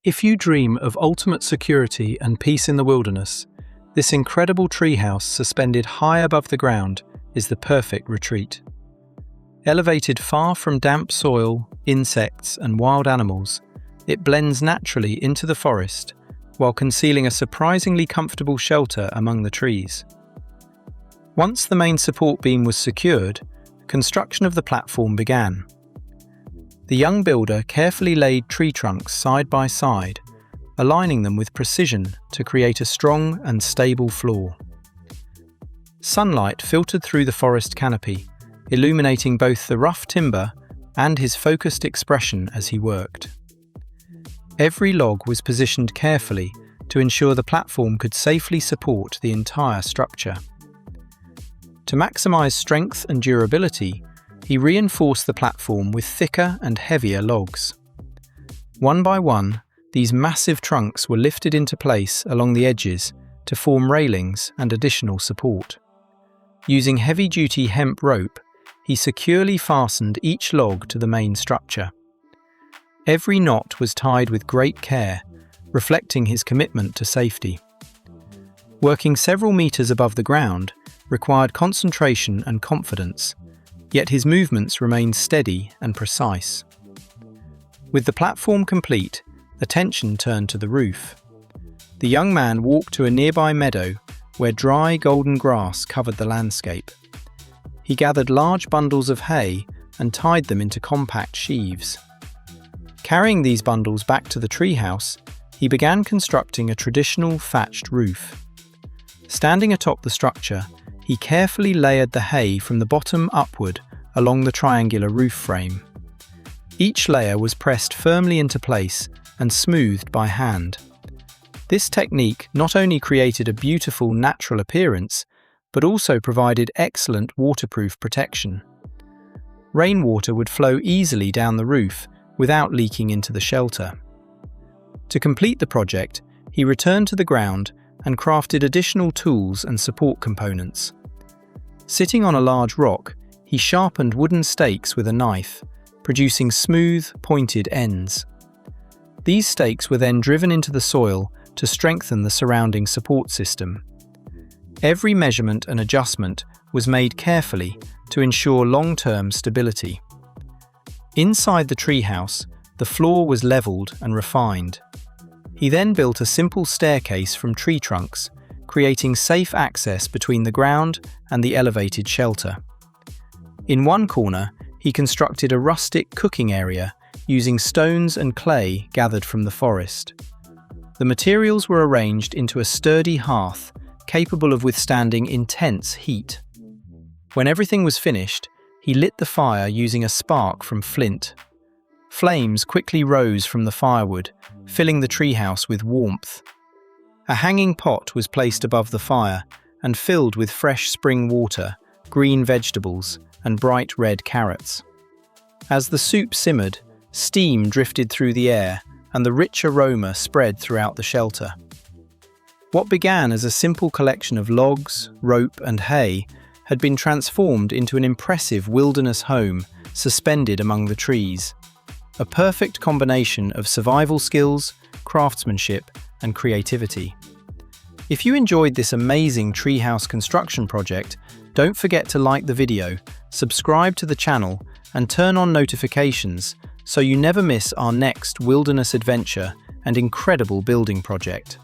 If you dream of ultimate security and peace in the wilderness, this incredible treehouse suspended high above the ground is the perfect retreat. Elevated far from damp soil, insects, and wild animals, it blends naturally into the forest while concealing a surprisingly comfortable shelter among the trees. Once the main support beam was secured, construction of the platform began. The young builder carefully laid tree trunks side by side, aligning them with precision to create a strong and stable floor. Sunlight filtered through the forest canopy, illuminating both the rough timber and his focused expression as he worked. Every log was positioned carefully to ensure the platform could safely support the entire structure. To maximize strength and durability, he reinforced the platform with thicker and heavier logs. One by one, these massive trunks were lifted into place along the edges to form railings and additional support. Using heavy-duty hemp rope, he securely fastened each log to the main structure. Every knot was tied with great care, reflecting his commitment to safety. Working several meters above the ground required concentration and confidence, yet his movements remained steady and precise. With the platform complete, attention turned to the roof. The young man walked to a nearby meadow where dry golden grass covered the landscape. He gathered large bundles of hay and tied them into compact sheaves. Carrying these bundles back to the treehouse, he began constructing a traditional thatched roof. Standing atop the structure, he carefully layered the hay from the bottom upward along the triangular roof frame. Each layer was pressed firmly into place and smoothed by hand. This technique not only created a beautiful natural appearance, but also provided excellent waterproof protection. Rainwater would flow easily down the roof without leaking into the shelter. To complete the project, he returned to the ground and crafted additional tools and support components. Sitting on a large rock, he sharpened wooden stakes with a knife, producing smooth, pointed ends. These stakes were then driven into the soil to strengthen the surrounding support system. Every measurement and adjustment was made carefully to ensure long-term stability. Inside the treehouse, the floor was leveled and refined. He then built a simple staircase from tree trunks, creating safe access between the ground and the elevated shelter. In one corner, he constructed a rustic cooking area using stones and clay gathered from the forest. The materials were arranged into a sturdy hearth capable of withstanding intense heat. When everything was finished, he lit the fire using a spark from flint. Flames quickly rose from the firewood, filling the treehouse with warmth. A hanging pot was placed above the fire and filled with fresh spring water, green vegetables, and bright red carrots. As the soup simmered, steam drifted through the air and the rich aroma spread throughout the shelter. What began as a simple collection of logs, rope, and hay had been transformed into an impressive wilderness home suspended among the trees. A perfect combination of survival skills, craftsmanship, and creativity. If you enjoyed this amazing treehouse construction project, don't forget to like the video, subscribe to the channel, and turn on notifications so you never miss our next wilderness adventure and incredible building project.